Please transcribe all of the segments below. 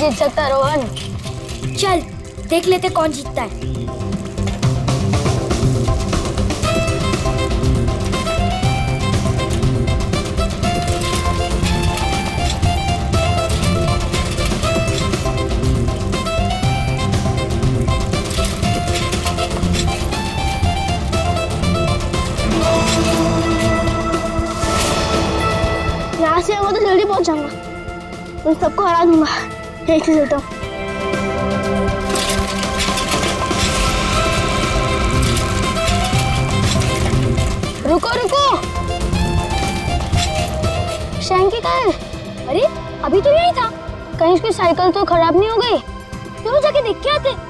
जीत सकता है रोहन। चल देख लेते कौन जीतता है। यहाँ से वो तो जल्दी पहुंच जाऊंगा, उन सबको हरा दूंगा। एक से चलता हूँ। रुको रुको, शैंकी कहाँ है? अरे अभी तो यही था। कहीं उसकी साइकिल तो खराब नहीं हो गई? क्यों जाके देख के आते।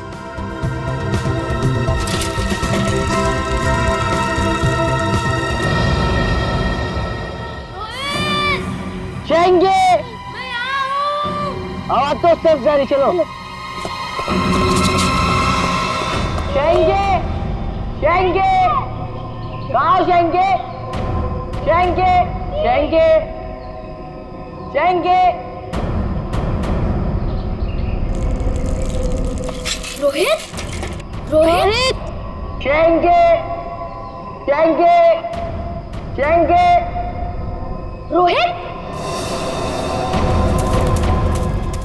शैंकी, आवाज तो सिर्फ जारी, चलो। शैंकी, शैंकी, कहाँ शैंकी? शैंकी, शैंकी, शैंकी। रोहित, रोहित, शैंकी, शैंकी, शैंकी। रोहित,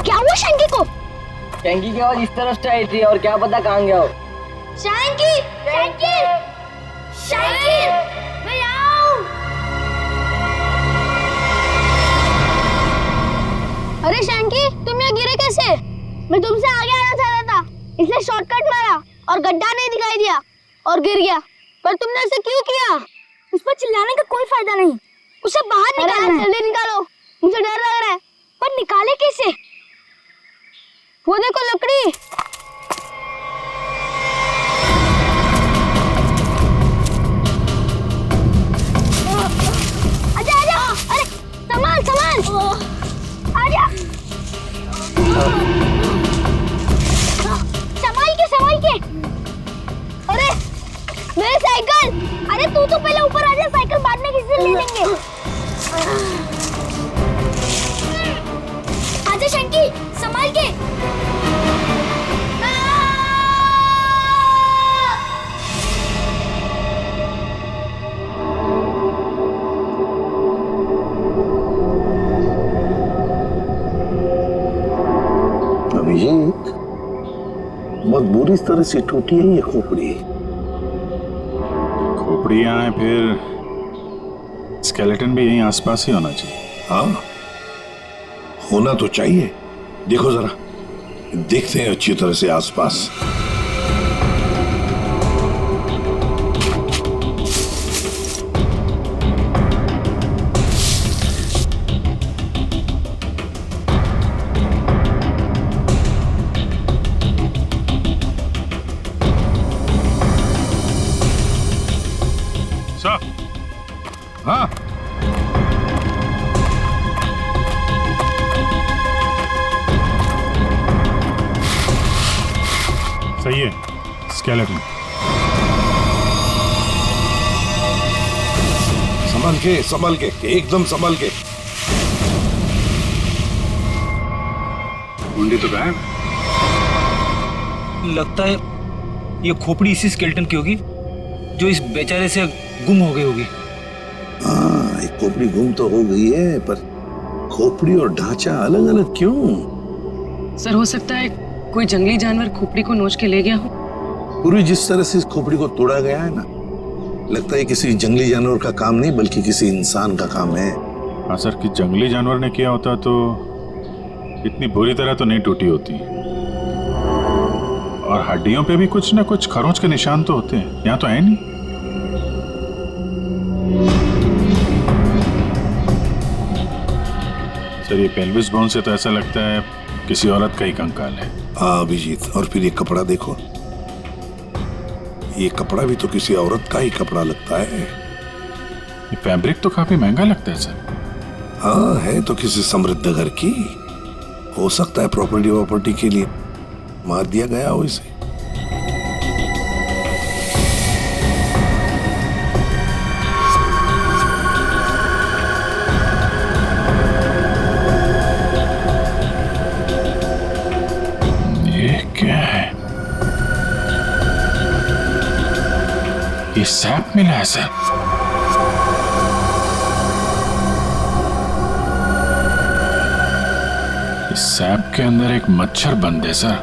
क्या हुआ शैंकी को? शैंकी की आवाज इस तरफ से आई थी और क्या पता कहाँ गया हो। शैंकी, शैंकी, शैंकी, मैं आऊं। अरे शैंकी, तुम यहाँ गिरे कैसे? मैं तुमसे आगे आना चाहता था, इसलिए शॉर्टकट मारा और गड्ढा नहीं दिखाई दिया और गिर गया। पर तुमने ऐसे क्यों किया? उस पर चिल्लाने का कोई फायदा नहीं, उसे बाहर निकालो। जल्दी निकालो, मुझे डर लग रहा है। पर निकाले कैसे? वो देखो लकड़ी। आजा आजा, अरे संभाल संभाल, आजा। संभाल के। अरे मेरी साइकिल। अरे तू तो पहले ऊपर आजा, साइकिल बाद में किसी से ले लेंगे। आजा शैंकी, संभाल के। अभिजीत, बहुत बुरी तरह से टूटी है ये खोपड़ी। खोपड़ी यहाँ है, फिर स्केलेटन भी यहीं आसपास ही होना चाहिए। हाँ, होना तो चाहिए। देखो जरा, देखते हैं अच्छी तरह से आसपास। सर, हाँ, सही है, स्केलेटन। संभल के, एकदम संभल के। मुंडी तो गायब। लगता है ये खोपड़ी इसी स्केलेटन की होगी जो इस बेचारे से गुम हो गई होगी। हाँ, एक खोपड़ी गुम तो हो गई है, पर खोपड़ी और ढांचा अलग अलग क्यों? सर हो सकता है कोई जंगली जानवर खोपड़ी को नोच के ले गया हो। पूरी जिस तरह से इस खोपड़ी को तोड़ा गया है ना, लगता है किसी जंगली जानवर का काम नहीं बल्कि किसी इंसान का काम है। हाँ सर, कि जंगली जानवर ने किया होता तो इतनी बुरी तरह तो नहीं टूटी होती। और हड्डियों पे भी कुछ ना कुछ खरोंच के निशान तो होते हैं, यहाँ तो है नहीं। सर, ये पेल्विस बोन से तो ऐसा लगता है किसी औरत का ही कंकाल है। हाँ अभिजीत, और फिर ये कपड़ा देखो, ये कपड़ा भी तो किसी औरत का ही कपड़ा लगता है। ये फैब्रिक तो काफी महंगा लगता है सर। हाँ, है तो किसी समृद्ध घर की, हो सकता है प्रॉपर्टी के लिए मार दिया गया हो इसे। ये सैप मिला है सर। इस सैप के अंदर एक मच्छर बंद है सर।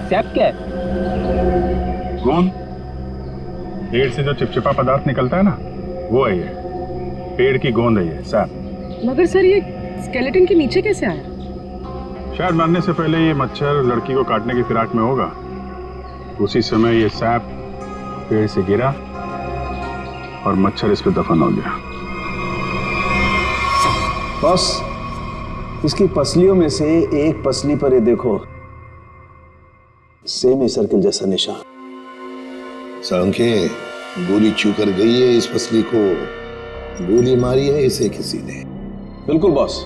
सैप क्या है? गोंद। पेड़ से जो चिपचिपा पदार्थ निकलता है ना, वो है ये। पेड़ की गोंद है ये सैप। मगर सर ये स्केलेटन के नीचे कैसे आया? शायद मरने से पहले ये मच्छर लड़की को काटने की फिराक में होगा। उसी समय ये सैप पेड़ से गिरा और मच्छर इस पे दफन हो गया। बस इसकी पसलियों में से एक पसली पर ये देखो, सेमी सर्कल जैसा निशान। सारंगे, गोली छू कर गई है इस पसली को। गोली मारी है इसे किसी ने। बिल्कुल बॉस,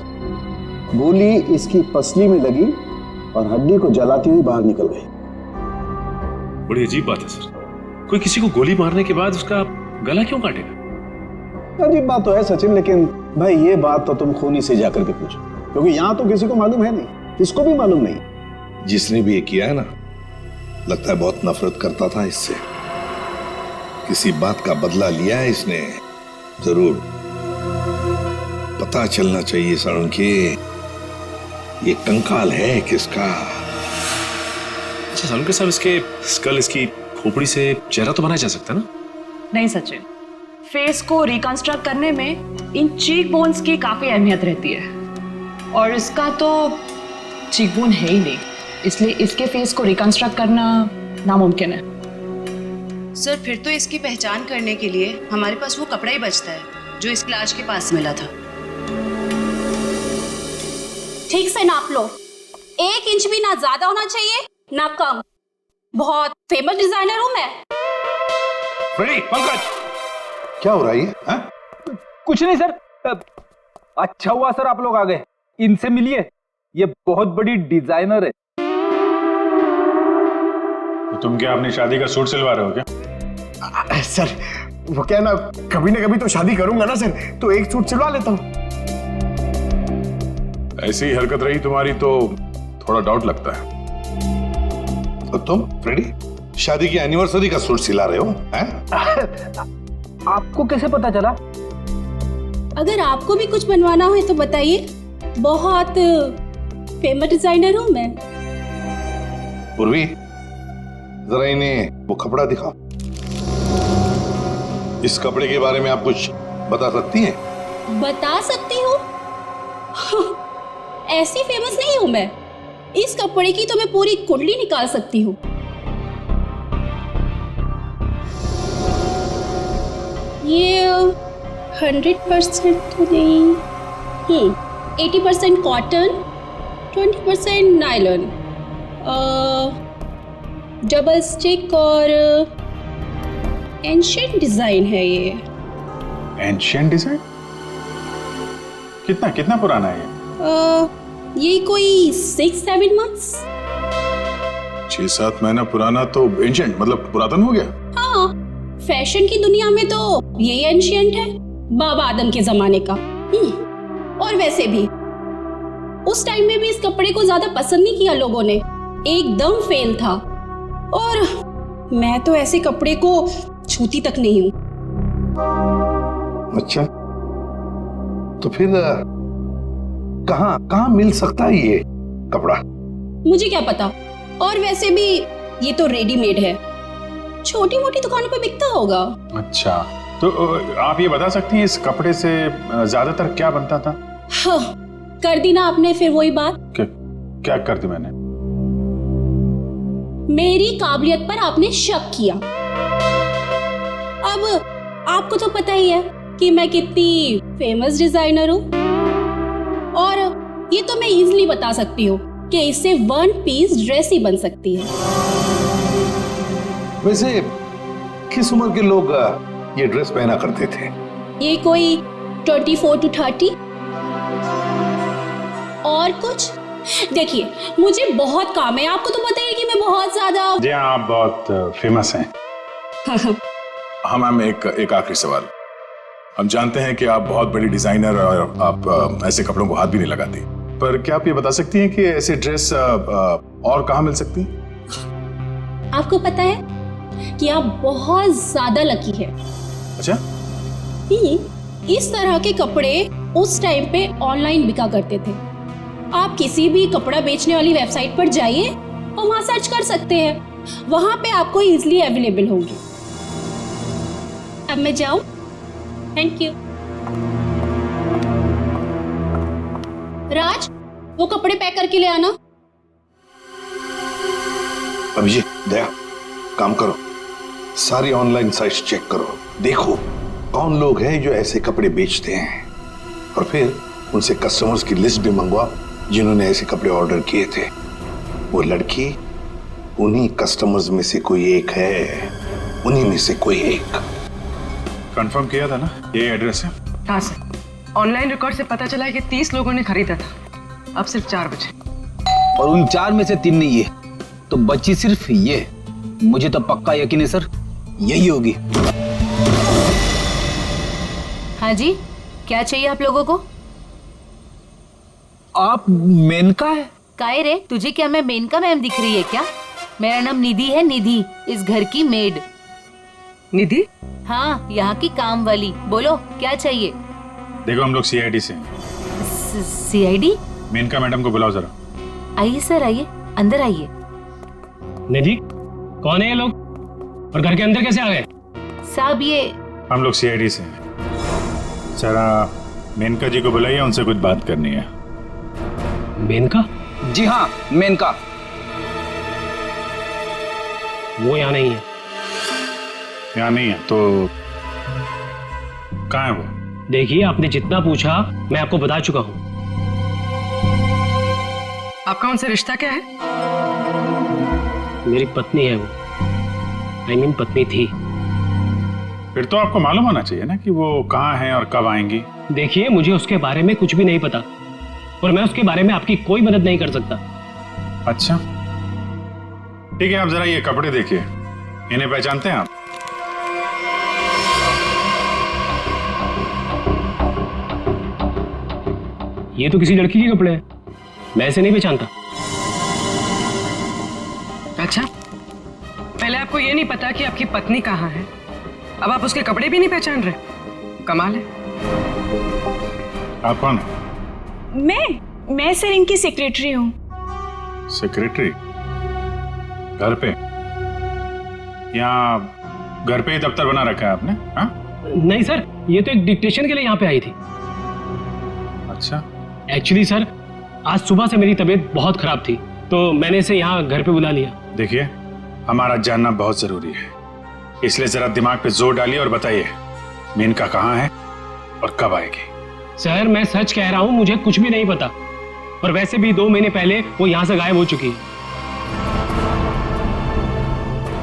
गोली इसकी पसली में लगी और हड्डी को जलाती हुई बाहर निकल गई। बड़ी अजीब बात है सर, कोई किसी को गोली मारने के बाद उसका गला क्यों काटेगा? अजीब बात तो है सचिन, लेकिन भाई ये बात तो तुम खूनी से जाकर के पूछो, क्योंकि यहाँ तो किसी को मालूम है नहीं, किसको भी मालूम नहीं। जिसने भी ये किया है ना, लगता है बहुत नफरत करता था इससे। किसी बात का बदला लिया है इसने जरूर। पता चलना चाहिए सारंगे, ये कंकाल है किसका। अच्छा सालुंके साहब, इसके स्कल, इसकी खोपड़ी से चेहरा तो बनाया जा सकता है ना? नहीं सचिन, फेस को रिकंस्ट्रक्ट करने में इन चीक बोन्स की काफी अहमियत रहती है, और इसका तो चीक बोन है ही नहीं, इसलिए इसके फेस को रिकंस्ट्रक्ट करना नामुमकिन है। सर फिर तो इसकी पहचान करने के लिए हमारे पास वो कपड़ा ही बचता है जो इस लाश के पास मिला था। ठीक से नाप लो, 1 इंच भी ना ज्यादा होना चाहिए ना कम। बहुत फेमस डिजाइनर हूं मैं। फ्रेडी, पंकज, क्या हो रहा है? हा? कुछ नहीं सर। अच्छा हुआ सर आप लोग आ गए, इनसे मिलिए, ये बहुत बड़ी डिजाइनर है। तो तुम क्या अपनी शादी का सूट सिलवा रहे हो क्या? सर वो क्या ना कभी तो शादी करूंगा ना सर, तो एक सूट सिलवा लेता हूँ। ऐसी हरकत रही तुम्हारी तो थोड़ा डाउट लगता है। तो तुम फ्रेडी शादी की एनिवर्सरी का सूट सिला रहे हो? आपको कैसे पता चला? अगर आपको भी कुछ बनवाना हो तो बताइए, बहुत फेमस डिजाइनर हूं मैं। पूर्वी, जरा इन्हें वो कपड़ा दिखाओ। इस कपड़े के बारे में आप कुछ बता सकती हैं? बता सकती हूँ? ऐसी फेमस नहीं हूं मैं, इस कपड़े की तो मैं पूरी कुंडली निकाल सकती हूँ। ये 100% तो नहीं, 80% कॉटन, 20% नायलॉन, डबल स्टिक और एंशिएंट डिजाइन है ये। Ancient design? कितना पुराना है ये कोई 6-7 मंथ्स। 6-7 महीना पुराना तो एंशिएंट मतलब पुरातन हो गया। हाँ, फैशन की दुनिया में तो यही एंशिएंट है, बाबा आदम के जमाने का। और वैसे भी उस टाइम में भी इस कपड़े को ज्यादा पसंद नहीं किया लोगों ने, एकदम फेल था। और मैं तो ऐसे कपड़े को छूती तक नहीं हूँ। अच्छा, तो फिर कहाँ मिल सकता है ये कपड़ा? मुझे क्या पता, और वैसे भी ये तो रेडीमेड है, छोटी मोटी दुकानों पे बिकता होगा। अच्छा, तो आप ये बता सकती हैं इस कपड़े से ज्यादातर क्या बनता था? हाँ, कर दी ना आपने फिर वही बात। क्या कर दी मैंने? मेरी काबिलियत पर आपने शक किया। अब आपको तो पता ही है कि मैं कितनी फेमस डिजाइनर हूँ, और ये तो मैं इजीली बता सकती हूँ कि इससे 1 पीस ड्रेस ही बन सकती है। वैसे किस उम्र के लोग ये ड्रेस पहना करते थे? ये कोई 24 to 30। और कुछ देखिए, मुझे बहुत काम है, आपको तो पता है कि मैं बहुत ज्यादा। जी हाँ, आप बहुत फेमस हैं। हाँ मैम, एक आखिरी सवाल। हम जानते हैं कि आप बहुत बड़ी डिजाइनर और आप ऐसे कपड़ों को हाथ भी नहीं लगाती, पर क्या आप ये बता सकती हैं कि ऐसे ड्रेस और कहाँ मिल सकती हैं? आपको पता है कि आप बहुत ज्यादा लकी है। अच्छा, इस तरह के कपड़े उस टाइम पे ऑनलाइन बिका करते थे। आप किसी भी कपड़ा बेचने वाली वेबसाइट पर जाइए और वहां सर्च कर सकते हैं, वहां पे आपको इजीली अवेलेबल होंगे। अब मैं जाऊं? Thank you. राज, वो कपड़े पैक करके ले आना। अभिजीत, दया, काम करो, सारी ऑनलाइन साइट्स चेक करो, देखो कौन लोग हैं जो ऐसे कपड़े बेचते हैं, और फिर उनसे कस्टमर्स की लिस्ट भी मंगवाओ जिन्होंने ऐसे कपड़े ऑर्डर किए थे। वो लड़की उन्हीं कस्टमर्स में से कोई एक है, उन्हीं में से कोई एक। कंफर्म किया था ना, ये एड्रेस है? हाँ सर, ऑनलाइन रिकॉर्ड से पता चला है कि 30 लोगों ने खरीदा था, अब सिर्फ 4 बचे। और उन 4 में से 3 नहीं है, तो बची सिर्फ ये। मुझे तो पक्का यकीन है सर, यही होगी। हाँ जी, क्या चाहिए आप लोगों को? आप मेनका है? काहे रे, तुझे क्या मैं मेनका मैम दिख रही है क्या? मेरा नाम निधि है, निधि, इस घर की मेड। निधि? हाँ, यहाँ की काम वाली। बोलो क्या चाहिए? देखो, हम लोग सीआईडी से हैं। सीआईडी? मेनका मैडम को बुलाओ जरा। आइए सर, आइए, अंदर आइए। निधि, कौन है ये लोग और घर के अंदर कैसे आ गए? साहब, ये हम लोग सीआईडी से हैं। जरा मेनका जी को बुलाइए, उनसे कुछ बात करनी है। मेनका? जी हाँ, मेनका। वो यहाँ नहीं है। यहाँ नहीं है तो कहाँ है वो? देखिए, आपने जितना पूछा मैं आपको बता चुका हूँ। आपका उनसे रिश्ता क्या है? मेरी पत्नी है वो, I mean पत्नी थी। फिर तो आपको मालूम होना चाहिए ना कि वो कहाँ है और कब आएंगी। देखिए, मुझे उसके बारे में कुछ भी नहीं पता और मैं उसके बारे में आपकी कोई मदद नहीं कर सकता। अच्छा, ठीक है, आप जरा ये कपड़े देखिए, इन्हें पहचानते हैं आप? ये तो किसी लड़की के कपड़े हैं, मैं ऐसे नहीं पहचानता। अच्छा, पहले आपको ये नहीं पता कि आपकी पत्नी कहाँ है, अब आप उसके कपड़े भी नहीं पहचान रहे? कमाल है। आप कौन है? मैं सर इनकी सेक्रेटरी हूँ। सेक्रेटरी? घर पे? यहाँ घर पे ही दफ्तर बना रखा है आपने? हाँ? नहीं सर, ये तो एक डिक्टेशन के लिए यहाँ पे आई थी। अच्छा। एक्चुअली सर, आज सुबह से मेरी तबीयत बहुत खराब थी तो मैंने इसे यहाँ घर पे बुला लिया। देखिए, हमारा जानना बहुत जरूरी है, इसलिए जरा दिमाग पे जोर डालिए और बताइए मेनका कहाँ है और कब आएगी? सर, मैं सच कह रहा हूँ, मुझे कुछ भी नहीं पता, और वैसे भी 2 महीने पहले वो यहाँ से गायब हो चुकी है।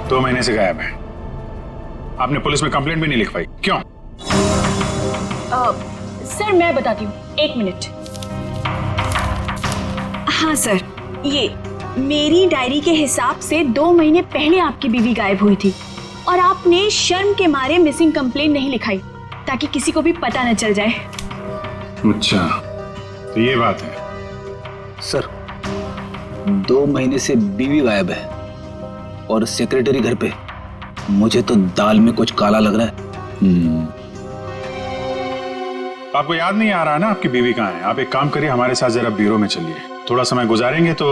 2 महीने से गायब है? आपने पुलिस में कंप्लेंट भी नहीं लिखवाई, क्यों? सर मैं बताती हूँ, 1 मिनट। हाँ सर, ये मेरी डायरी के हिसाब से 2 महीने पहले आपकी बीवी गायब हुई थी और आपने शर्म के मारे मिसिंग कंप्लेंट नहीं लिखाई ताकि किसी को भी पता न चल जाए। अच्छा, तो ये बात है। सर, 2 महीने से बीवी गायब है और सेक्रेटरी घर पे। मुझे तो दाल में कुछ काला लग रहा है। आपको याद नहीं आ रहा ना आपकी बीवी कहाँ है? आप एक काम करिए, हमारे साथ जरा ब्यूरो में चलिए, थोड़ा समय गुजारेंगे तो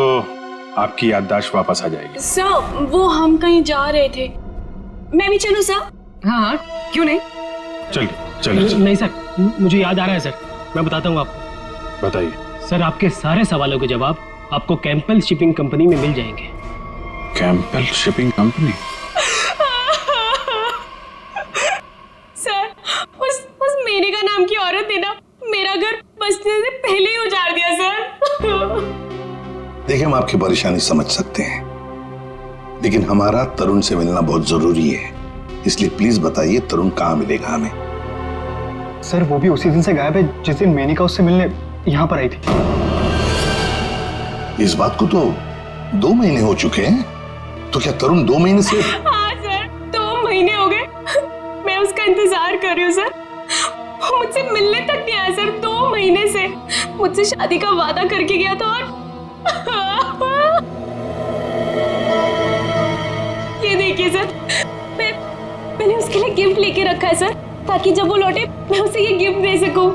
आपकी याददाश्त वापस आ जाएगी। सर, वो हम कहीं जा रहे थे, मैं भी चलूं सर? हाँ, क्यों नहीं? चलिए चलिए। नहीं सर, मुझे याद आ रहा है सर, मैं बताता हूँ आपको। बताइए। सर, आपके सारे सवालों के जवाब आपको कैंपल शिपिंग कंपनी में मिल जाएंगे। कैंपल शिपिंग कंपनी? सर, उस मेनका नाम की औरत ने ना मेरा घर बसने से पहले ही उजाड़ दिया सर। देखिए, हम आपकी परेशानी समझ सकते हैं, लेकिन हमारा तरुण से मिलना बहुत जरूरी है, इसलिए प्लीज बताइए तरुण कहाँ मिलेगा हमें? सर, वो भी उसी दिन से गायब है जिस दिन मेनिका उससे मिलने यहाँ पर आई थी। इस बात को तो 2 महीने हो चुके हैं, तो क्या तरुण 2 महीने से? हाँ सर, 2 महीने हो गए, मैं उसका इंतजार कर रही हूँ सर, वो मुझसे मिलने तक नहीं आया सर। 2 महीने से मुझसे शादी का वादा करके गया था और ये देखिए देखिए सर, मैंने उसके लिए गिफ्ट लेके रखा है सर, ताकि जब वो लौटे मैं उसे ये गिफ्ट दे सकूं।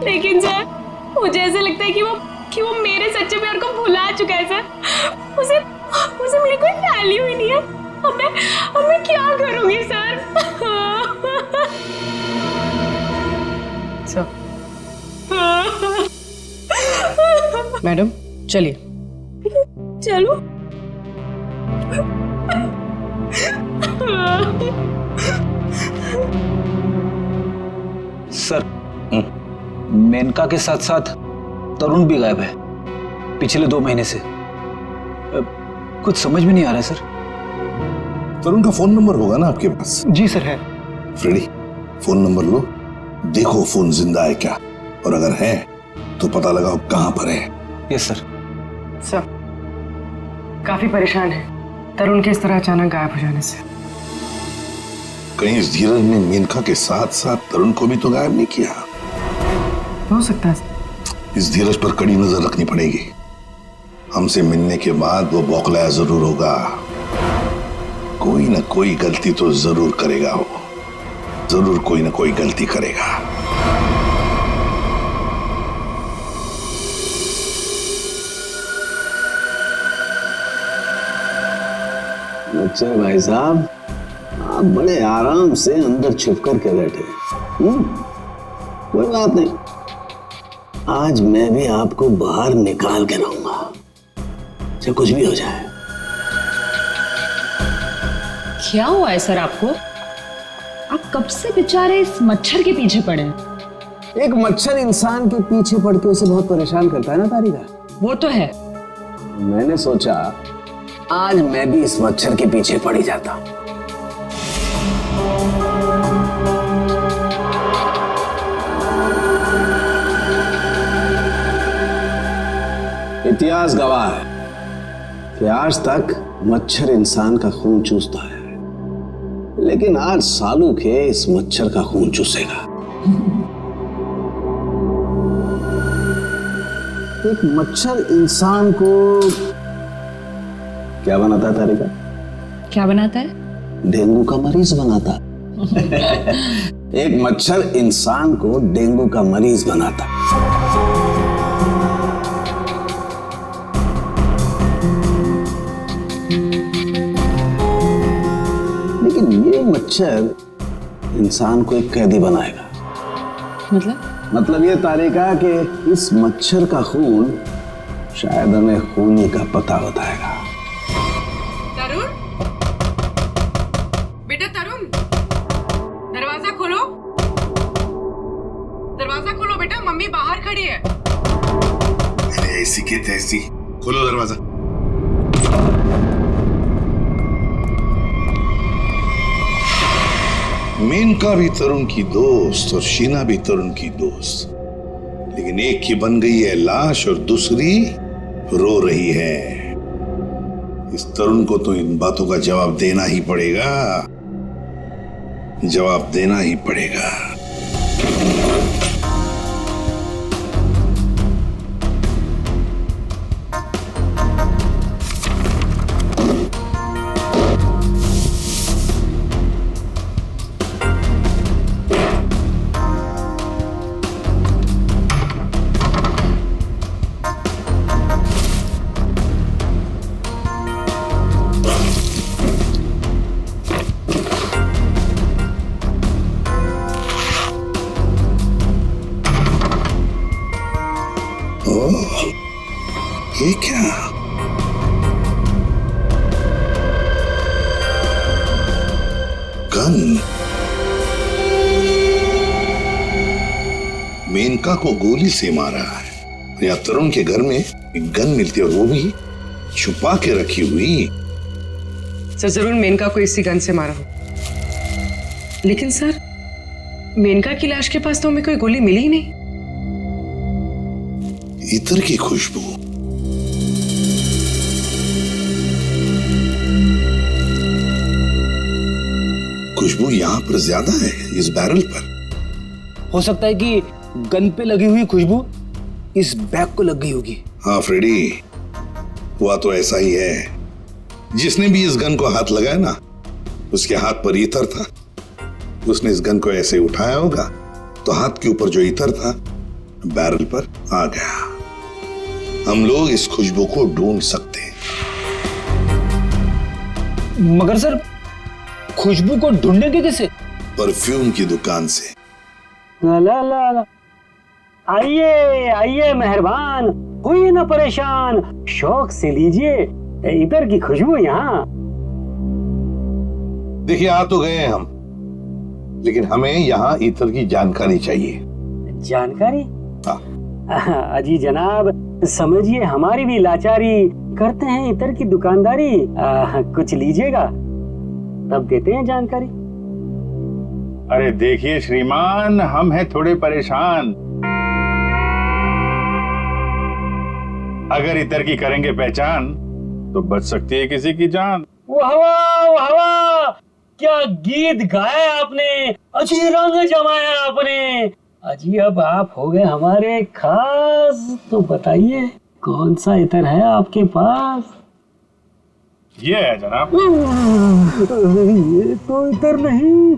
लेकिन सर मुझे ऐसा लगता है कि वो मेरे सच्चे प्यार को भुला चुका है सर। उसे मेरी कोई वैल्यू ही नहीं है। अब मैं क्या करूंगी सर? सर मैडम चलिए। चलो। सर, मेनका के साथ साथ तरुण भी गायब है पिछले 2 महीने से। कुछ समझ में नहीं आ रहा है सर। तरुण का फोन नंबर होगा ना आपके पास? जी सर है। फ्रेडी, फोन नंबर लो, देखो फोन जिंदा है क्या, और अगर है तो पता लगाओ कहां पर है। Yes sir. सर काफी परेशान है तरुण के इस तरह अचानक गायब हो जाने से। कहीं इस धीरज ने मेनका के साथ साथ तरुण को भी तो गायब नहीं किया? हो सकता है। इस धीरज पर कड़ी नजर रखनी पड़ेगी। हमसे मिलने के बाद वो बौखलाया जरूर होगा, कोई ना कोई गलती तो जरूर करेगा, वो जरूर कोई ना कोई गलती करेगा। अच्छा भाई साहब, आप बड़े आराम से अंदर छुप कर के बैठे। कोई बात नहीं, आज मैं भी आपको बाहर निकाल के रहूंगा, चाहे कुछ भी हो जाए। क्या हुआ है सर आपको? आप कब से बेचारे इस मच्छर के पीछे पड़े हैं? एक मच्छर इंसान के पीछे पड़ के उसे बहुत परेशान करता है ना तारिका। वो तो है। मैंने सोचा आज मैं भी इस मच्छर के पीछे पड़ ही जाता। इतिहास गवाह है कि आज तक मच्छर इंसान का खून चूसता है, लेकिन आज सालू के इस मच्छर का खून चूसेगा। एक मच्छर इंसान को क्या बनाता है तारिका? क्या बनाता है? डेंगू का मरीज बनाता है। एक मच्छर इंसान को डेंगू का मरीज बनाता है। लेकिन ये मच्छर इंसान को एक कैदी बनाएगा। मतलब ये तारिका कि इस मच्छर का खून शायद हमें खूनी का पता बताएगा। तरुण, बेटा तरुण, दरवाजा खोलो। दरवाजा खोलो बेटा, मम्मी बाहर खड़ी है। अरे ऐसी के तैसी, खोलो दरवाजा। मेनका भी तरुण की दोस्त और शीना भी तरुण की दोस्त, लेकिन एक की बन गई है लाश और दूसरी रो रही है। इस तरुण को तो इन बातों का जवाब देना ही पड़ेगा, जवाब देना ही पड़ेगा। ये क्या? गन। मेनका को गोली से मारा है, या तरुण के घर में एक गन मिलती है, और वो भी छुपा के रखी हुई। सर जरूर मेनका को इसी गन से मारा हो, लेकिन सर मेनका की लाश के पास तो हमें कोई गोली मिली ही नहीं। इत्र की खुशबू, खुशबू यहाँ पर ज्यादा है इस बैरल पर। हो सकता है कि गन पे लगी हुई खुशबू इस बैग को लग गई होगी। हाँ फ्रेडी, हुआ तो ऐसा ही है। जिसने भी इस गन को हाथ लगाया ना, उसके हाथ पर ईतर था, उसने इस गन को ऐसे उठाया होगा तो हाथ के ऊपर जो ईतर था बैरल पर आ गया। हम लोग इस खुशबू को ढूंढ सकते हैं। मगर सर, खुशबू को ढूंढेंगे कैसे? परफ्यूम की दुकान से। ला ला ला ला। आइए आइए मेहरबान, हुई ना परेशान, शौक से लीजिए इधर की खुशबू यहाँ। देखिए, आ तो गए हैं हम, लेकिन हमें यहाँ इतर की जानकारी चाहिए। जानकारी? अजी जनाब, समझिए हमारी भी लाचारी, करते हैं इतर की दुकानदारी। कुछ लीजिएगा तब देते हैं जानकारी। अरे देखिए श्रीमान, हम हैं थोड़े परेशान। अगर इतर की करेंगे पहचान तो बच सकती है किसी की जान। वाह वाह वाह वाह, क्या गीत गाया आपने, अजी रंग जमाया आपने। अजी अब आप हो गए हमारे खास, तो बताइए कौन सा इतर है आपके पास? ये है जनाब। ये तो इतर नहीं,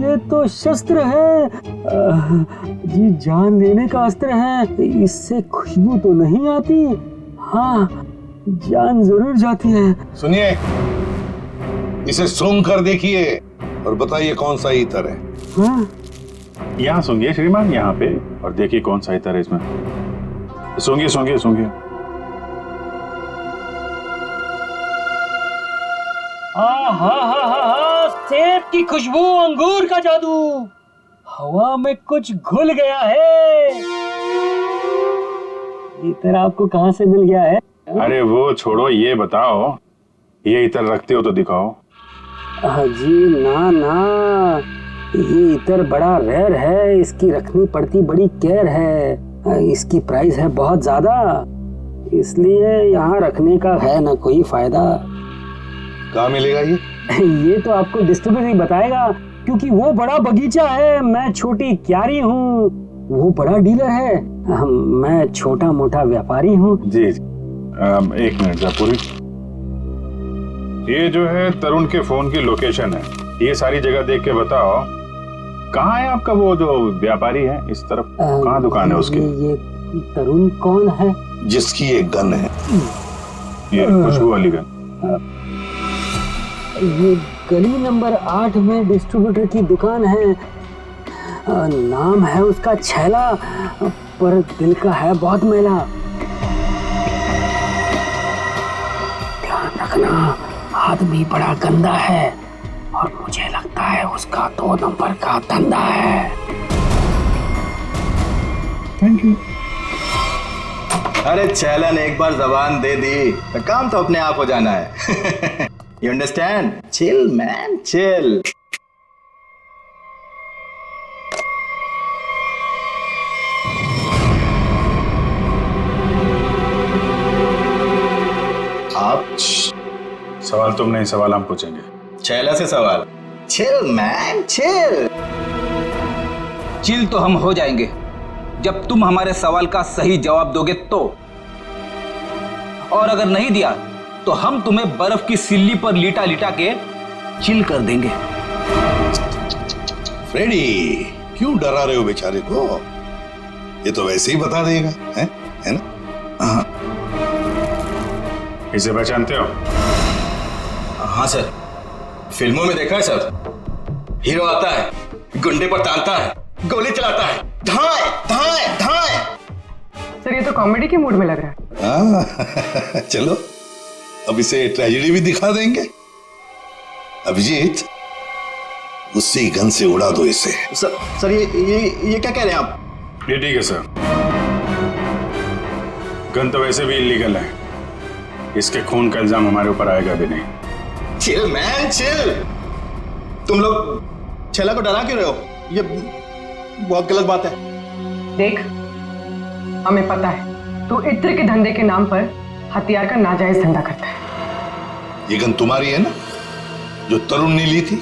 ये तो शस्त्र है। जी जान लेने का अस्त्र है। इससे खुशबू तो नहीं आती, हाँ जान जरूर जाती है। सुनिए, इसे सूंघ कर देखिए और बताइए कौन सा इतर है। हाँ? यहाँ सूंघिए श्रीमान, यहाँ पे, और देखिए कौन सा इतर है इसमें। सूंघिए सूंघिए सूंघिए। सेब की खुशबू, अंगूर का जादू, हवा में कुछ घुल गया है। इतर आपको कहाँ से मिल गया है? अरे वो छोड़ो, ये बताओ, ये इतर रखते हो तो दिखाओ। जी ना ना, ये इतर बड़ा रेयर है, इसकी रखनी पड़ती बड़ी केयर है। इसकी प्राइस है बहुत ज्यादा, इसलिए यहाँ रखने का है ना कोई फायदा। कहाँ मिलेगा ये? ये तो आपको डिस्ट्रीब्यूटर ही बताएगा, क्योंकि वो बड़ा बगीचा है, मैं छोटी क्यारी हूँ, वो बड़ा डीलर है, मैं छोटा मोटा व्यापारी हूँ। जी एक मिनट जयपुरी, ये जो है तरुण के फोन की लोकेशन है, ये सारी जगह देख के बताओ कहाँ है आपका वो जो व्यापारी है इस तरफ, कहाँ दुकान है उसकी? ये तरुण कौन है? जिसकी एक गन है। ये खुशबू वाली गन। ये गली नंबर 8 में डिस्ट्रीब्यूटर की दुकान है। नाम है उसका छैला, पर दिल का है बहुत मैला। ध्यान रखना, आदमी बड़ा गंदा है और मुझे लगता है उसका 2 नंबर का धंधा है। Thank you. अरे छैला ने एक बार जबान दे दी तो काम तो अपने आप हो जाना है। You understand? Chill, man, chill. आप सवाल तुम नहीं, सवाल हम पूछेंगे। छैला से सवाल। Chill, man, chill. चिल तो हम हो जाएंगे जब तुम हमारे सवाल का सही जवाब दोगे तो, और अगर नहीं दिया तो हम तुम्हें बर्फ की सिल्ली पर लिटा लिटा के चिल कर देंगे। फ्रेडी, क्यों डरा रहे हो बेचारे को? ये तो वैसे ही बता देगा, है ना? हाँ। इसे पहचानते हो? हाँ सर, फिल्मों में देखा है सर। हीरो आता है, गुंडे पर तानता है, गोली चलाता है, धाए धाए धाए। सर ये तो कॉमेडी के मूड में लग रहा है। चलो अब इसे ट्रेजेडी भी दिखा देंगे। अभिजीत, उसी गन से उड़ा दो इसे। सर ये क्या कह रहे हैं आप? ये ठीक है सर, गन तो वैसे भी इलीगल है, इसके खून का इल्जाम हमारे ऊपर आएगा भी नहीं। Chill man chill. तुम लोग छैला को डरा क्यों रहे हो? ये बहुत गलत बात है। देख, हमें पता है तू इत्र के धंधे के नाम पर हथियार का नाजायज धंधा करता है। ये गन तुम्हारी है ना, जो तरुण ने ली थी?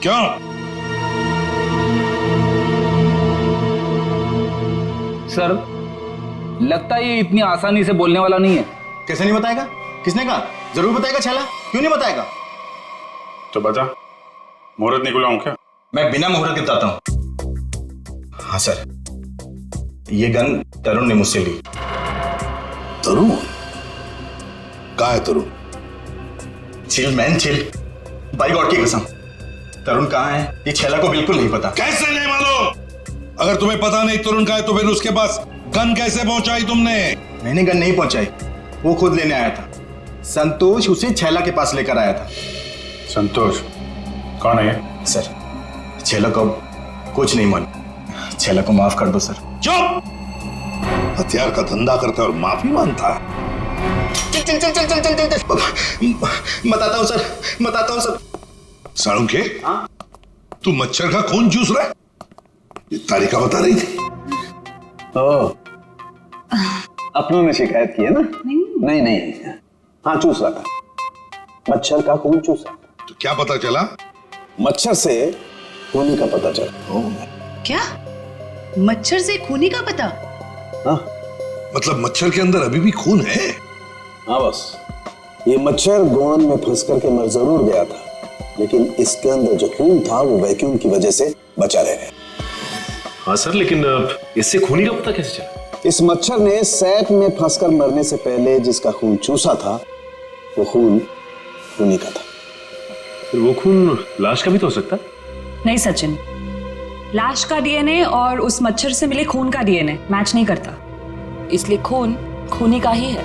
क्यों? सर, लगता है ये इतनी आसानी से बोलने वाला नहीं है। कैसे नहीं बताएगा? किसने कहा? जरूर बताएगा छैला, क्यों नहीं बताएगा? तो बता, मुहूर्त नहीं बुलाऊं क्या? मैं बिना मुहूर्त के बताता हूं। हाँ सर, ये गन तरुण ने मुझसे ली। तरुण? कहाँ है Tarun? Chill man chill, by God की कसम, तरुण कहाँ है ये छैला को बिल्कुल नहीं पता। कैसे नहीं मालूम? अगर तुम्हें पता नहीं तरुण कहाँ है तो फिर उसके पास गन कैसे पहुंचाई तुमने? मैंने गन नहीं पहुंचाई, वो खुद लेने आया था। संतोष उसे छैला के पास लेकर आया था। संतोष कौन है ये? सर, छैला को कुछ नहीं मालूम, छैला को माफ कर दो सर। चुप! हथियार का धंधा करता है और माफी मांगता है। चल चल चल चल चल चल चल, बताता हूँ सर, बताता हूँ सर। साळुंखे, तू मच्छर का खून चूस रहा है? ये तारिका बता रही थी। अपनों ने शिकायत की है ना? नहीं नहीं, हाँ चूस रहा था, मच्छर का खून चूसा। तो क्या पता चला? मच्छर से खूनी का पता चला। क्या? मच्छर से खूनी का पता? हाँ, मतलब मच्छर के अंदर अभी भी खून है? हाँ बस, ये मच्छर गोंद में फंस करके मर जरूर गया था, लेकिन इसके अंदर जो खून था वो वैक्यूम की वजह से बचा रह गया। हाँ सर, लेकिन इससे खूनी का पता कैसे चला? इस मच्छर ने सैक में फंसकर मरने से पहले जिसका खून चूसा था वो खून खूनी का था। फिर वो खून लाश का भी तो हो सकता? नहीं सचिन, लाश का डीएनए और उस मच्छर से मिले खून का डीएनए मैच नहीं करता, इसलिए खून खूनी का ही है।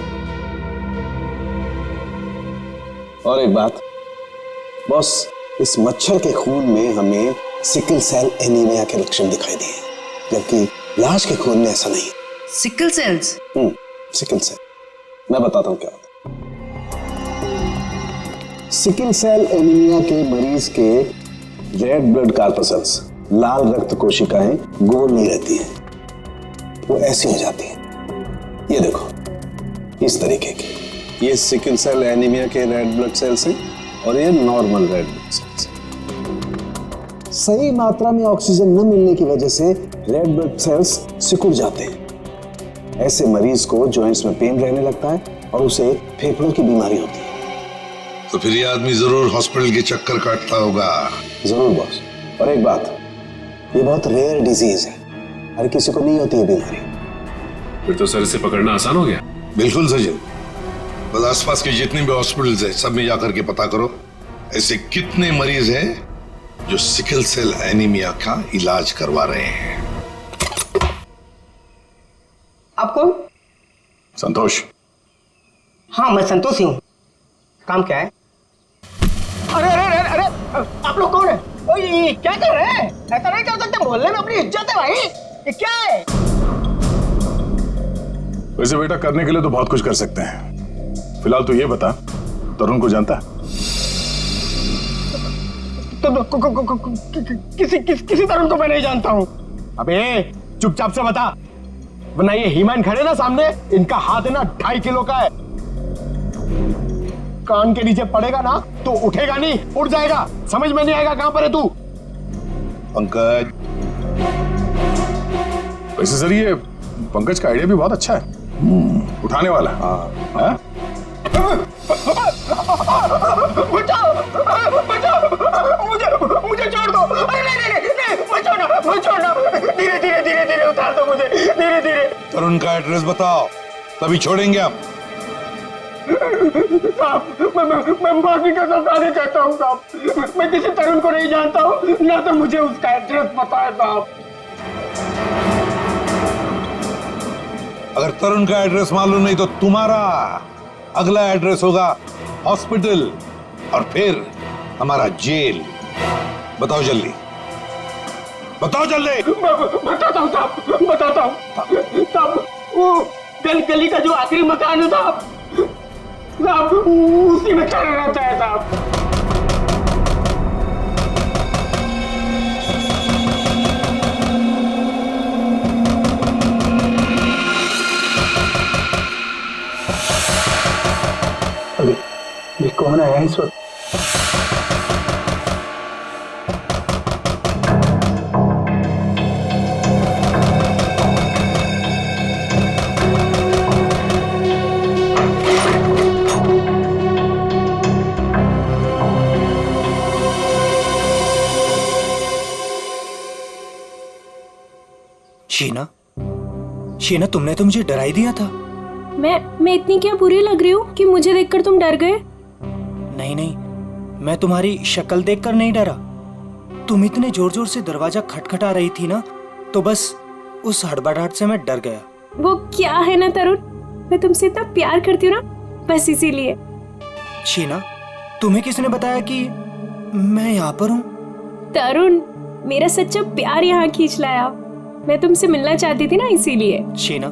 और एक बात बॉस, इस मच्छर के खून में हमें सिकल सेल एनीमिया के लक्षण दिखाई दिए, जबकि लाश के खून में ऐसा नहीं। Sickle sales? सिकल सेल, मैं बताता हूँ क्या होता है। सिकल सेल एनीमिया के मरीज के रेड ब्लड कार्पसल्स, लाल रक्त कोशिकाएं गोल नहीं रहती हैं, वो ऐसी हो जाती हैं। ये देखो, इस तरीके की, ये सिकल सेल एनीमिया के रेड ब्लड सेल्स हैं और ये नॉर्मल रेड ब्लड सेल्स। सही मात्रा में ऑक्सीजन न मिलने की वजह से रेड ब्लड सेल्स सिकुड़ जाते हैं। ऐसे मरीज को जॉइंट्स में पेन रहने लगता है और उसे फेफड़ों की बीमारी होती है। तो फिर ये आदमी जरूर हॉस्पिटल के चक्कर काटता होगा। जरूर बॉस। और एक बात, ये बहुत रेयर डिजीज है, हर किसी को नहीं होती है बीमारी। फिर तो सर इसे पकड़ना आसान हो गया। बिल्कुल सचिन, बस आसपास के जितने भी हॉस्पिटल्स हैं सब में जाकर के पता करो ऐसे कितने मरीज हैं जो सिकल सेल एनीमिया का इलाज करवा रहे हैं। आप कौन? संतोष। हाँ मैं संतोष ही हूँ। काम क्या है? अरे अरे अरे अरे, आप लोग कौन है? ओए ये क्या कर रहे हैं? ऐसा नहीं कर सकते, मोहल्ले में अपनी इज्जत है भाई। ये क्या है? वैसे बेटा करने के लिए तो बहुत कुछ कर सकते हैं। फिलहाल तो ये बता, तरुण को जानता है? किसी तरुण को मैं नहीं जानता हूँ। अबे चुपचाप से बता, वरना ये हीमैन खड़े ना सामने, इनका हाथ है ना 2.5 किलो का है। कान के नीचे पड़ेगा ना तो उठेगा नहीं, उड़ जाएगा। समझ में नहीं आएगा कहां पर है तू? पंकज। वैसे सर ये पंकज का आइडिया भी बहुत अच्छा है, उठाने वाला। हाँ। बचाओ बचाओ, मुझे छोड़ दो। अरे नहीं, मुझे छोड़ना। धीरे धीरे धीरे धीरे उतार दो मुझे, धीरे धीरे। तरुण का एड्रेस बताओ, तभी छोड़ेंगे हम। साहब मैं माफी का सत्याग्रह करता हूँ साहब। मैं किसी तरुण को नहीं जानता हूँ, ना तो मुझे उसका एड्रेस पता है साहब। अगर तरुण का एड्रेस मालूम नहीं तो तुम्हारा अगला एड्रेस होगा हॉस्पिटल और फिर हमारा जेल। बताओ जल्दी, बताओ जल्दी। बताता हूँ साहब, बताता हूँ साहब। वो गली का जो आखिरी मकान है साहब, उसी में खड़ा रहता है साहब। ये कौन आया इस वक्त? शीना, शीना तुमने तो मुझे डरा ही दिया था। मैं इतनी क्या बुरी लग रही हूँ कि मुझे देखकर तुम डर गए? नहीं नहीं, मैं तुम्हारी शक्ल देखकर नहीं डरा। तुम इतने जोर जोर से दरवाजा खटखटा रही थी ना, तो बस उस हड़बड़ाहट से मैं डर गया। वो क्या है ना तरुण, मैं तुमसे इतना प्यार करती हूँ ना, बस इसीलिए। शीना, तुम्हें किसने बताया कि मैं यहाँ पर हूँ? तरुण, मेरा सच्चा प्यार यहाँ खींच लाया। मैं तुमसे मिलना चाहती थी ना, इसीलिए। शीना,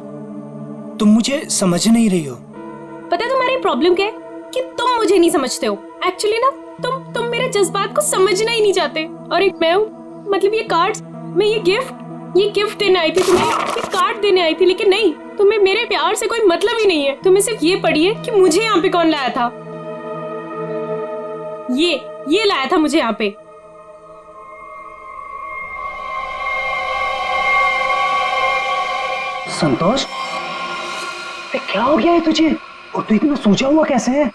तुम मुझे समझ नहीं रही हो। पता है तुम्हारी प्रॉब्लम क्या है? कि तुम मुझे नहीं समझते हो। एक्चुअली ना तुम मेरे जज्बात को समझना ही नहीं चाहते। और एक मैं हूँ, मतलब ये कार्ड्स, मैं ये गिफ्ट देने आई थी तुम्हें, ये कार्ड देने आई थी, लेकिन नहीं, तुम्हें मेरे प्यार से कोई मतलब ही नहीं है। तुम्हें सिर्फ ये पड़ी है कि मुझे यहाँ पे कौन लाया था। ये लाया था मुझे यहाँ पे। संतोष, क्या हो गया है तुझे? और तू इतना सोचा हुआ कैसे है?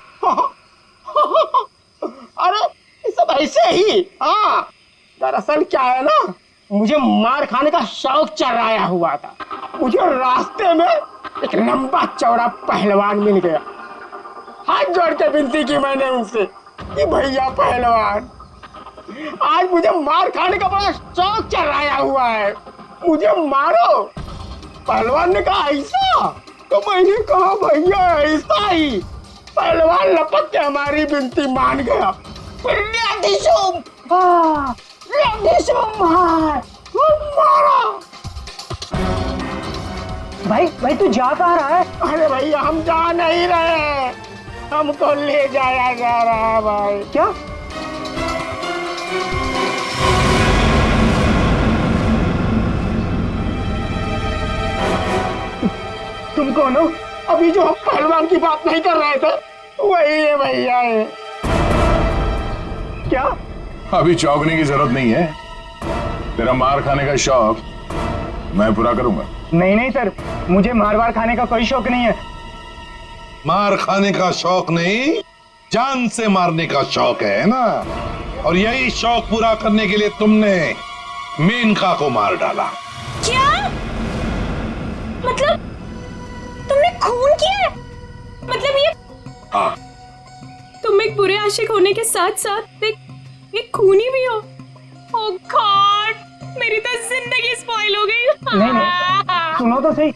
अरे ये सब ऐसे ही। हाँ, दरअसल क्या है ना, मुझे मार खाने का शौक चढ़ाया हुआ था। मुझे रास्ते में एक लंबा चौड़ा पहलवान मिल गया। हाथ जोड़ के विनती की मैंने उनसे कि भैया पहलवान, आज मुझे मार खाने का बड़ा शौक चढ़ाया हुआ है, मुझे मारो। पहलवान ने कहा ऐसा? तो मैंने कहा भैया ऐसा ही। पहलवान लपक के हमारी विनती मान गया। मारा। भाई तू जा कहाँ रहा है? अरे भैया हम जा नहीं रहे, हमको ले जाया जा रहा है भाई। क्या? तुम कौन हो? अभी जो हम पहलवान की बात नहीं कर रहे थे वही है भैया है। क्या? अभी चौंकने की जरूरत नहीं है। तेरा मार खाने का शौक मैं पूरा करूंगा। नहीं सर, मुझे मार खाने का कोई शौक नहीं है। मार खाने का शौक नहीं, जान से मारने का शौक है ना। और यही शौक पूरा करने के लिए तुमने मेनका को मार डाला। क्या? मतलब तुमने खून किया है? मतलब ये? हाँ। तुम एक बुरे आशिक होने के साथ साथ एक खूनी भी हो। ओह गॉड, मेरी तो जिंदगी स्पॉइल हो गई। नहीं, सुनो तो सही।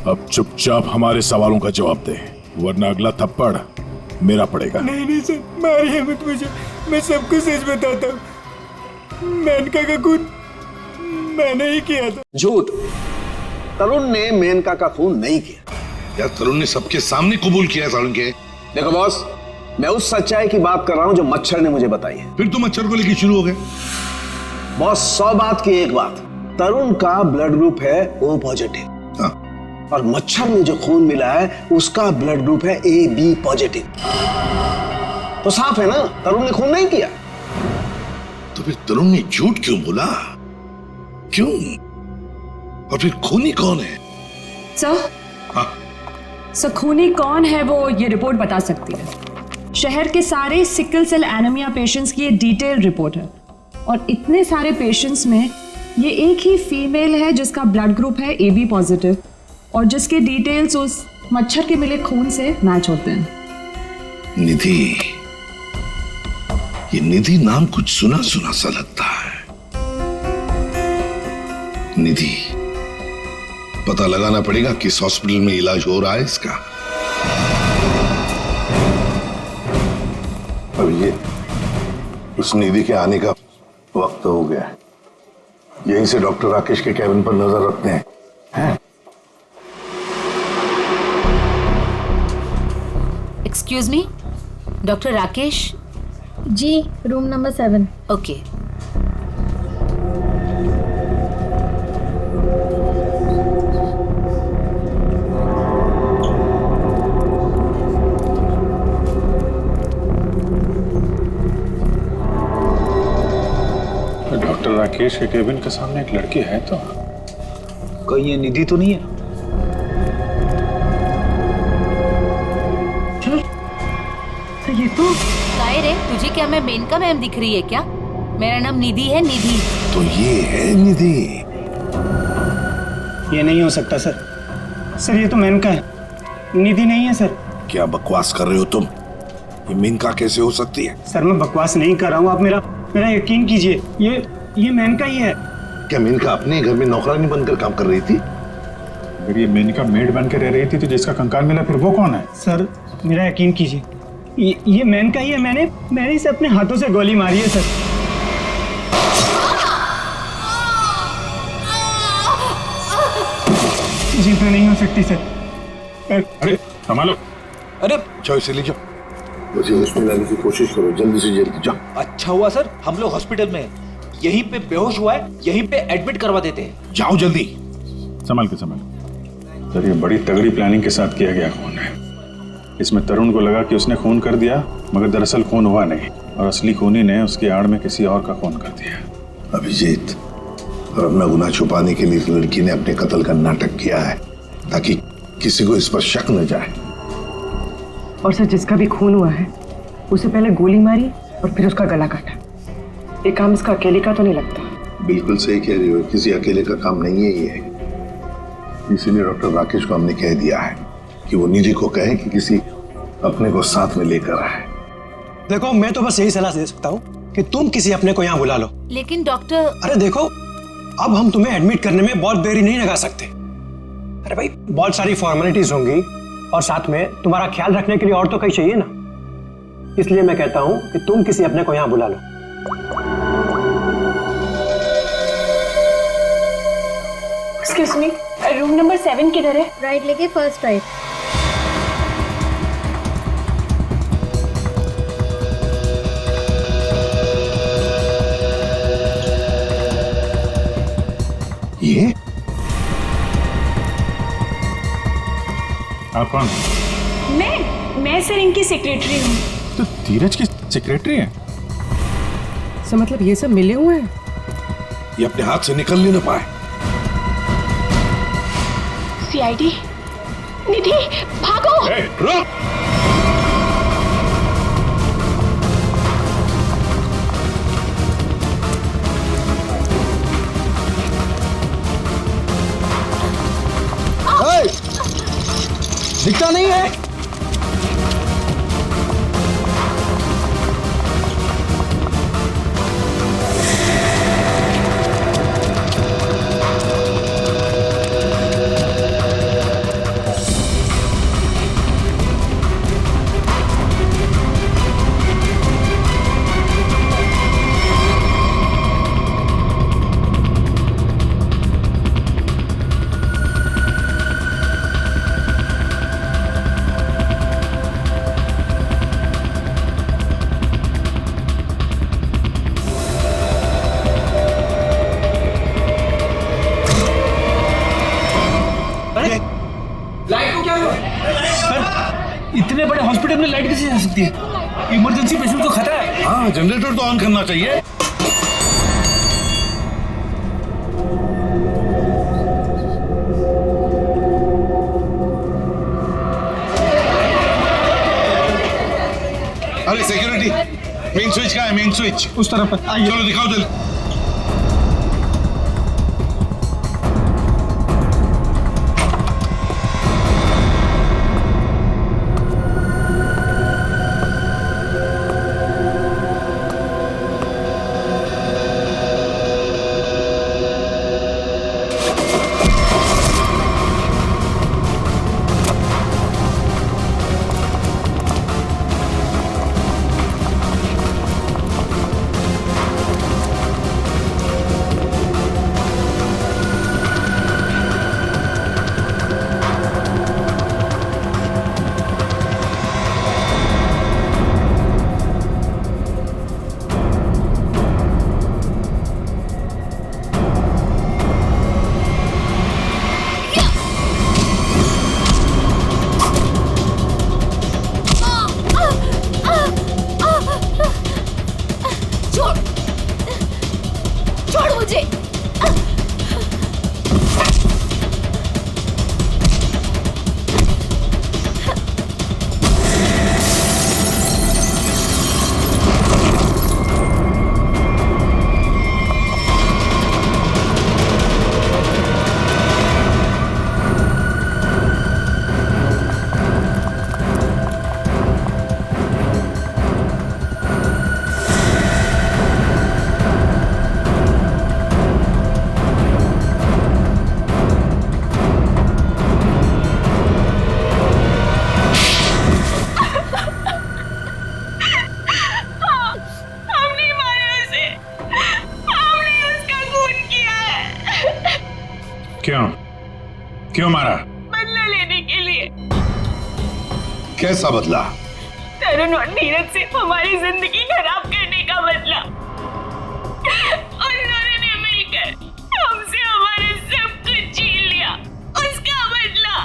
अब चुपचाप हमारे सवालों का जवाब दे, वरना अगला थप्पड़ मेरा पड़ेगा। नहीं सर, मारिए मत मुझे, मैं सबको सच बताता हूँ। मेनका का खून मैंने ही किया था। झूठ, तरुण ने मेनका का खून नहीं किया। यार तरुण ने सबके सामने कबूल किया तरुण के। देखो बॉस, मैं उस सच्चाई की बात कर रहा हूं जो मच्छर ने मुझे बताई है। फिर तो मच्छर को लेके शुरू हो गए। बॉस 100 बात की एक बात, तरुण का ब्लड ग्रुप है O पॉजिटिव। हाँ। और मच्छर में जो खून मिला है उसका ब्लड ग्रुप है AB पॉजिटिव। तो साफ है ना, तरुण ने खून नहीं किया। तो फिर तरुण ने झूठ क्यों बोला? क्यों? और फिर खूनी कौन है? सर, हाँ? सर खूनी कौन है वो ये रिपोर्ट बता सकती है। शहर के सारे सिकल सेल एनीमिया पेशेंट्स की ये डिटेल रिपोर्ट है, और इतने सारे पेशेंट्स में ये एक ही फीमेल है जिसका ब्लड ग्रुप है AB पॉजिटिव, और जिसके डिटेल्स उस मच्छर के मिले खून से मैच होते हैं। निधि, ये निधि नाम कुछ सुना सुना सा लगता है। निधि, पता लगाना पड़ेगा किस हॉस्पिटल में इलाज हो रहा है इसका। अब ये उस निधि के आने का वक्त हो गया है। यहीं से डॉक्टर राकेश के कैबिन पर नजर रखते हैं, हैं? Excuse me, doctor Rakesh? जी, room number 7। Okay. Doctor Rakesh के केबिन के सामने एक लड़की है, तो कहीं ये निधि तो नहीं है? ये तो काय रे, तुझे क्या मैं मेनका मैम दिख रही है क्या? मेरा नाम निधि है, निधि। तो ये है निधि। ये नहीं हो सकता सर। सर ये तो मेनका है, निधि नहीं है सर। क्या बकवास कर रहे हो तुम? ये मेनका कैसे हो सकती है? सर मैं बकवास नहीं कर रहा हूँ, आप मेरा यकीन कीजिए। ये मेनका ही है। क्या मेनका अपने घर में नौकरानी बनकर काम कर रही थी? अगर ये मेनका मेड बन के रह रही थी तो जिसका कंकाल मिला फिर वो कौन है? सर मेरा यकीन कीजिए, ये मेनका ही है। मैंने इसे अपने हाथों से गोली मारी है सर। जी तो नहीं हो सकती सर। अरे संभालो। अरे जाओ इसे ले जाओ, मुझे हॉस्पिटल लाने की कोशिश करो, जल्दी से जल्दी जाओ। अच्छा हुआ सर हम लोग हॉस्पिटल में हैं। यहीं पे बेहोश हुआ है, यहीं पे एडमिट करवा देते हैं। जाओ जल्दी। संभाल के संभाल। सर ये बड़ी तगड़ी प्लानिंग के साथ किया गया खून है। इसमें तरुण को लगा कि उसने खून कर दिया, मगर दरअसल खून हुआ नहीं और असली खूनी ने उसकी आड़ में किसी और का खून कर दिया। अभिजीत, और अपना गुनाह छुपाने के लिए इस लड़की ने अपने कत्ल का नाटक किया है ताकि किसी को इस पर शक न जाए। और सर जिसका भी खून हुआ है उसे पहले गोली मारी और फिर उसका गला काटा। ये काम इसका अकेले का तो नहीं लगता। बिल्कुल सही कह रही हो, किसी अकेले का काम नहीं है ये। इसीलिए डॉक्टर राकेश को हमने कह दिया है कि वो निधि को कहे कि किसी अपने को साथ में लेकर आए। देखो मैं तो बस यही सलाह दे सकता हूँ कि तुम किसी अपने को यहाँ बुला लो। लेकिन डॉक्टर, अरे देखो अब हम तुम्हें एडमिट करने में बहुत देरी नहीं लगा सकते। अरे भाई बहुत सारी फॉर्मेलिटीज होंगी और साथ में तुम्हारा ख्याल रखने के लिए और तो कहीं चाहिए ना। इसलिए मैं कहता हूँ कि तुम किसी अपने को यहाँ बुला लो। एक्सक्यूज मी, रूम नंबर 7 किधर है? राइट लेके फर्स्ट राइट। ये आप कौन? मैं सर इनकी सेक्रेटरी हूँ। तो धीरज की सेक्रेटरी है? सर मतलब ये सब मिले हुए हैं? ये अपने हाथ से निकल नहीं ना पाए। सीआईडी, निधि भागो। रुक। दिखता नहीं है। इतने बड़े हॉस्पिटल में लाइट कैसे जा सकती है? इमरजेंसी पेशेंट को खतरा है। हाँ जनरेटर तो ऑन करना चाहिए। अरे सिक्योरिटी, मेन स्विच कहाँ है? मेन स्विच उस तरफ है। आइए। चलो दिखाओ जल्दी। क्यों मारा? बदला लेने के लिए। कैसा बदला? तरुण और नीरज से हमारी जिंदगी खराब करने का बदला। और उन्होंने मिलकर हमसे हमारा सब कुछ छीन लिया, उसका बदला।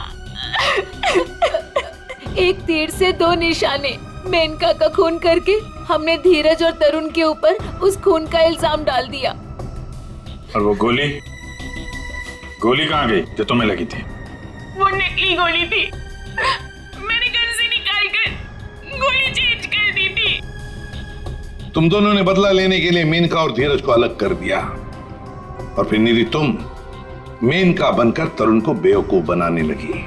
एक तीर से दो निशाने। मेनका का खून करके हमने धीरज और तरुण के ऊपर उस खून का इल्जाम डाल दिया। और वो गोली कहाँ गई जो तुम्हें लगी थी? वो नकली गोली थी, मैंने घर से निकालकर गोली चेंज कर दी थी। तुम दोनों ने बदला लेने के लिए मेनका और धीरज को अलग कर दिया, और फिर निधि तुम मेनका बनकर तरुण को बेवकूफ बनाने लगी।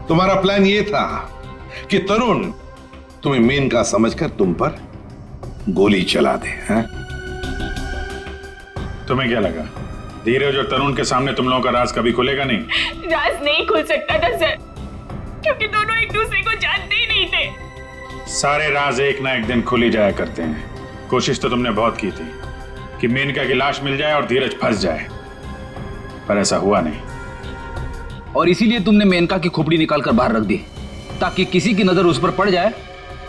तुम्हारा प्लान यह था कि तरुण तुम्हें मेनका समझकर तुम पर गोली चला दे। हैं? तुम्हें क्या लगा धीरज और तरुण के सामने तुम लोगों का राज कभी खुलेगा नहीं? राज नहीं खुल सकता था सर, क्योंकि दोनों एक दूसरे को जानते ही नहीं थे। सारे राज एक ना एक दिन खुल ही जाया करते हैं। कोशिश तो तुमने बहुत की थी कि मेनका की लाश मिल जाए और धीरज फंस जाए, पर ऐसा हुआ नहीं। और इसीलिए तुमने मेनका की खोपड़ी निकालकर बाहर रख दी, ताकि किसी की नजर उस पर पड़ जाए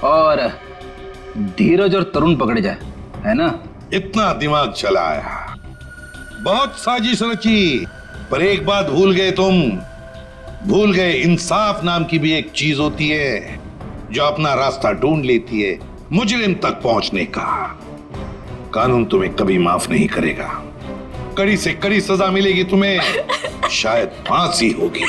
और धीरज और तरुण पकड़े जाए, है ना? इतना दिमाग चलाया, बहुत साजिश रची, पर एक बात भूल गए तुम। भूल गए इंसाफ नाम की भी एक चीज होती है जो अपना रास्ता ढूंढ लेती है मुजरिम तक पहुंचने का। कानून तुम्हें कभी माफ नहीं करेगा। कड़ी से कड़ी सजा मिलेगी तुम्हें, शायद फांसी होगी।